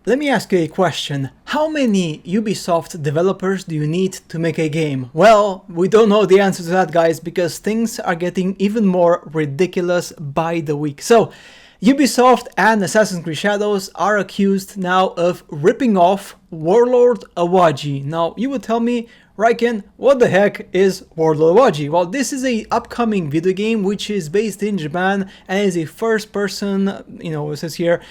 Let me ask you a question. How many Ubisoft developers do you need to make a game? Well, we don't know the answer to that, guys, because things are getting even more ridiculous by the week. So, Ubisoft and Assassin's Creed Shadows are accused now of ripping off Warlord Awaji. Now, you would tell me, Raiken, what the heck is Warlord Awaji? Well, this is a upcoming video game which is based in Japan and is a first-person, it says here,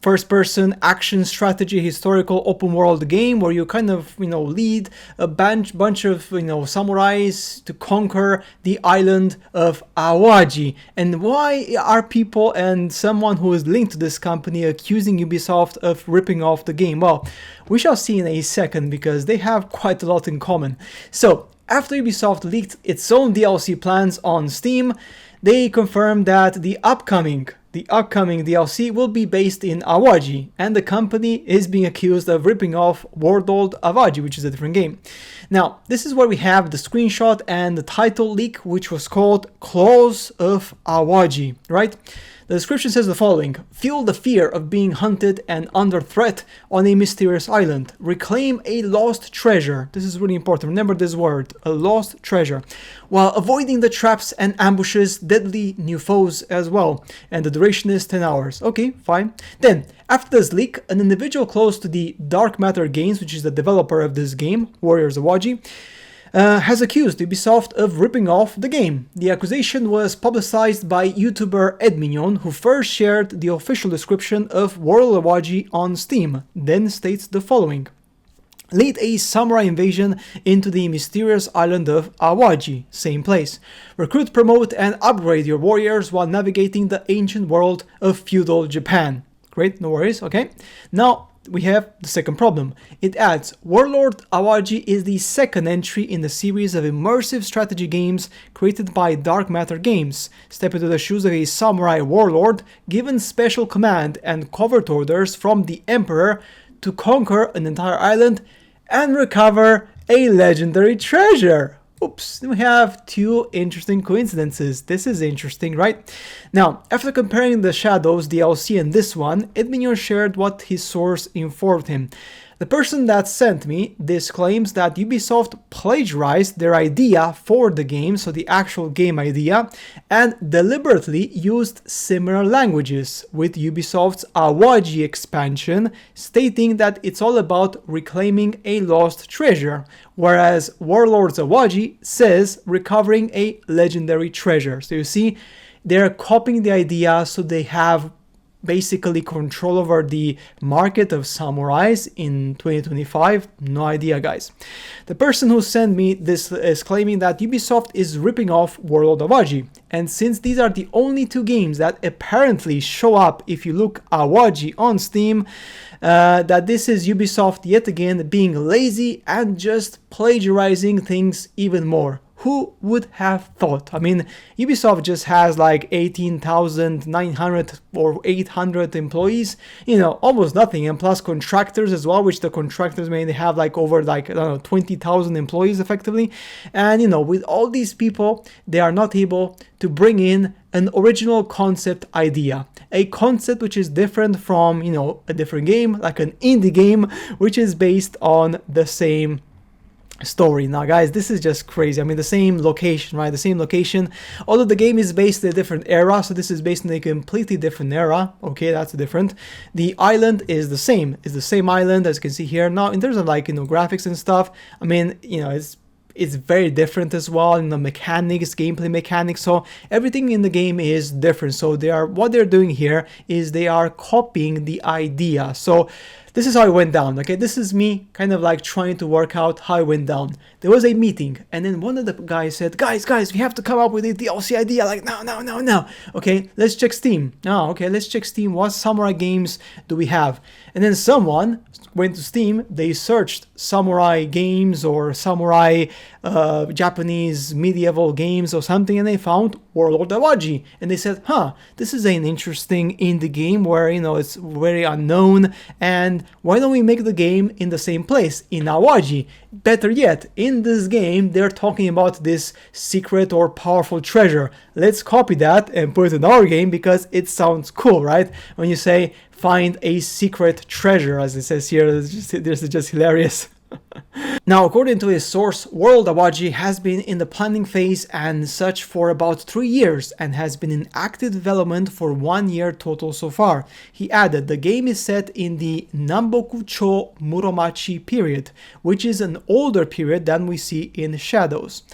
first-person action strategy historical open world game where you kind of lead a bunch of samurais to conquer the island of Awaji. And why are people and someone who is linked to this company accusing Ubisoft of ripping off the game? Well, we shall see in a second because they have quite a lot in common. So after Ubisoft leaked its own DLC plans on Steam, they confirmed that the upcoming DLC will be based in Awaji, and the company is being accused of ripping off Warlord Awaji, which is a different game. Now, this is where we have the screenshot and the title leak, which was called Claws of Awaji, right? The description says the following: feel the fear of being hunted and under threat on a mysterious island. Reclaim a lost treasure. This is really important. Remember this word, a lost treasure. While avoiding the traps and ambushes, deadly new foes as well. And the duration is 10 hours. Okay, fine. Then, after this leak, an individual close to the Dark Matter Games, which is the developer of this game, Warriors Awaji, has accused Ubisoft of ripping off the game. The accusation was publicized by YouTuber Edminion, who first shared the official description of Warlord Awaji on Steam, then states the following: lead a samurai invasion into the mysterious island of Awaji, same place. Recruit, promote, and upgrade your warriors while navigating the ancient world of feudal Japan. Great, no worries, okay. Now, we have the second problem. It adds, Warlord Awaji is the second entry in the series of immersive strategy games created by Dark Matter Games. Step into the shoes of a samurai warlord, given special command and covert orders from the Emperor to conquer an entire island and recover a legendary treasure. Oops, we have two interesting coincidences. This is interesting, right? Now, after comparing the Shadows DLC and this one, Edminion shared what his source informed him. The person that sent me this claims that Ubisoft plagiarized their idea for the game, so the actual game idea, and deliberately used similar languages with Ubisoft's Awaji expansion, stating that it's all about reclaiming a lost treasure, whereas Warlords Awaji says recovering a legendary treasure. So you see, they're copying the idea so they have basically control over the market of samurais in 2025. No idea, guys. The person who sent me this is claiming that Ubisoft is ripping off Warlord Awaji, and since these are the only two games that apparently show up if you look Awaji on Steam, that this is Ubisoft yet again being lazy and just plagiarizing things even more. Who would have thought? I mean, Ubisoft just has like 18,900 or 800 employees, almost nothing, and plus contractors as well, which the contractors may have like over 20,000 employees effectively. And with all these people, they are not able to bring in an original concept idea, a concept which is different from, a different game, like an indie game, which is based on the same story. Now, guys, this is just crazy. I mean, the same location, right? The same location, although the game is based in a different era, so this is based in a completely different era. Okay, that's different. The island is the same. It's the same island, as you can see here. Now, in terms of graphics and stuff, I mean, it's very different as well in the mechanics, gameplay mechanics. So everything in the game is different. So what they're doing here is they are copying the idea. So this is how it went down, okay? This is me kind of trying to work out how it went down. There was a meeting, and then one of the guys said, guys, we have to come up with a DLC idea. No. Okay, let's check Steam. Let's check Steam. What samurai games do we have? And then someone went to Steam, they searched samurai games or samurai Japanese medieval games or something, and they found Warlord Awaji. And they said, this is an interesting indie game where, it's very unknown, and and why don't we make the game in the same place, in Awaji? Better yet, in this game they're talking about this secret or powerful treasure. Let's copy that and put it in our game because it sounds cool, right? When you say find a secret treasure, as it says here, this is just hilarious. Now, according to his source, World Awaji has been in the planning phase and such for about 3 years and has been in active development for 1 year total so far. He added, the game is set in the Namboku-cho Muromachi period, which is an older period than we see in Shadows.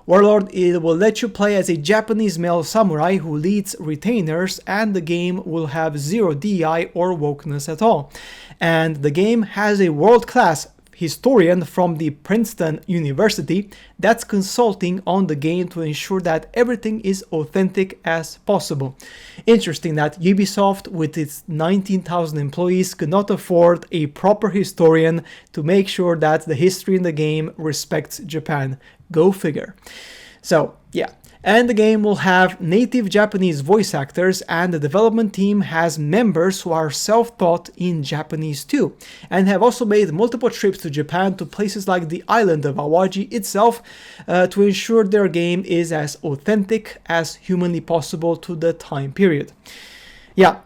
Warlord, it will let you play as a Japanese male samurai who leads retainers, and the game will have zero DI or wokeness at all. And the game has a world-class historian from the Princeton University that's consulting on the game to ensure that everything is authentic as possible. Interesting that Ubisoft, with its 19,000 employees, could not afford a proper historian to make sure that the history in the game respects Japan. Go figure. So, yeah. And the game will have native Japanese voice actors, and the development team has members who are self-taught in Japanese too, and have also made multiple trips to Japan to places like the island of Awaji itself to ensure their game is as authentic as humanly possible to the time period. Yeah.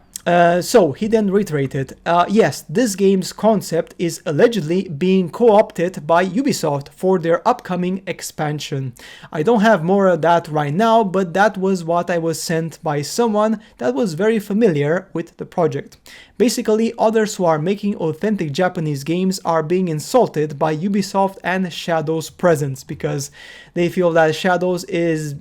So he then reiterated, yes, this game's concept is allegedly being co-opted by Ubisoft for their upcoming expansion. I don't have more of that right now, but that was what I was sent by someone that was very familiar with the project. Basically, others who are making authentic Japanese games are being insulted by Ubisoft and Shadow's presence because they feel that Shadows is,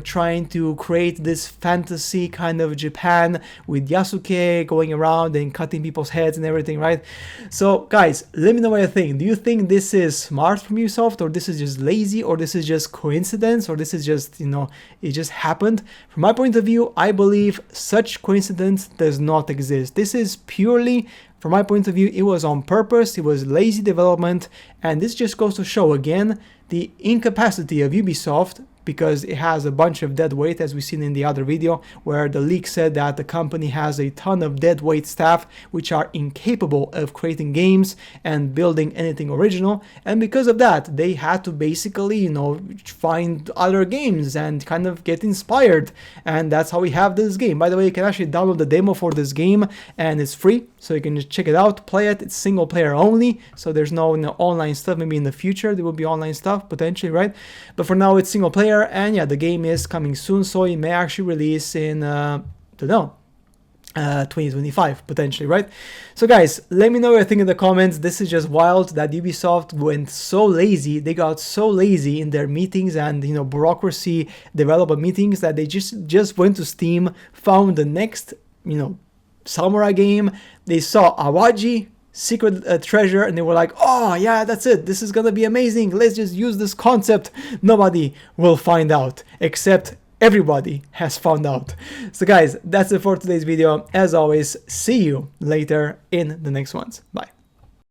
trying to create this fantasy kind of Japan with Yasuke going around and cutting people's heads and everything, right? So guys, let me know what you think. Do you think this is smart from Ubisoft, or this is just lazy, or this is just coincidence, or this is just, it just happened? From my point of view, I believe such coincidence does not exist. This is purely, from my point of view, it was on purpose, it was lazy development, and this just goes to show again the incapacity of Ubisoft, because it has a bunch of dead weight, as we've seen in the other video, where the leak said that the company has a ton of dead weight staff which are incapable of creating games and building anything original, and because of that they had to basically, find other games and kind of get inspired, and that's how we have this game. By the way, you can actually download the demo for this game and it's free, so you can just check it out, play it. It's single player only, so there's no online stuff. Maybe in the future there will be online stuff potentially, right? But for now it's single player. And yeah, the game is coming soon, so it may actually release in, 2025 potentially, right? So guys, let me know what you think in the comments. This is just wild that Ubisoft went so lazy. They got so lazy in their meetings and bureaucracy developer meetings that they just went to Steam, found the next samurai game. They saw Awaji secret treasure, and they were like, oh yeah, that's it, this is gonna be amazing, let's just use this concept. Nobody will find out, except everybody has found out. So guys, that's it for today's video. As always, see you later in the next ones. Bye.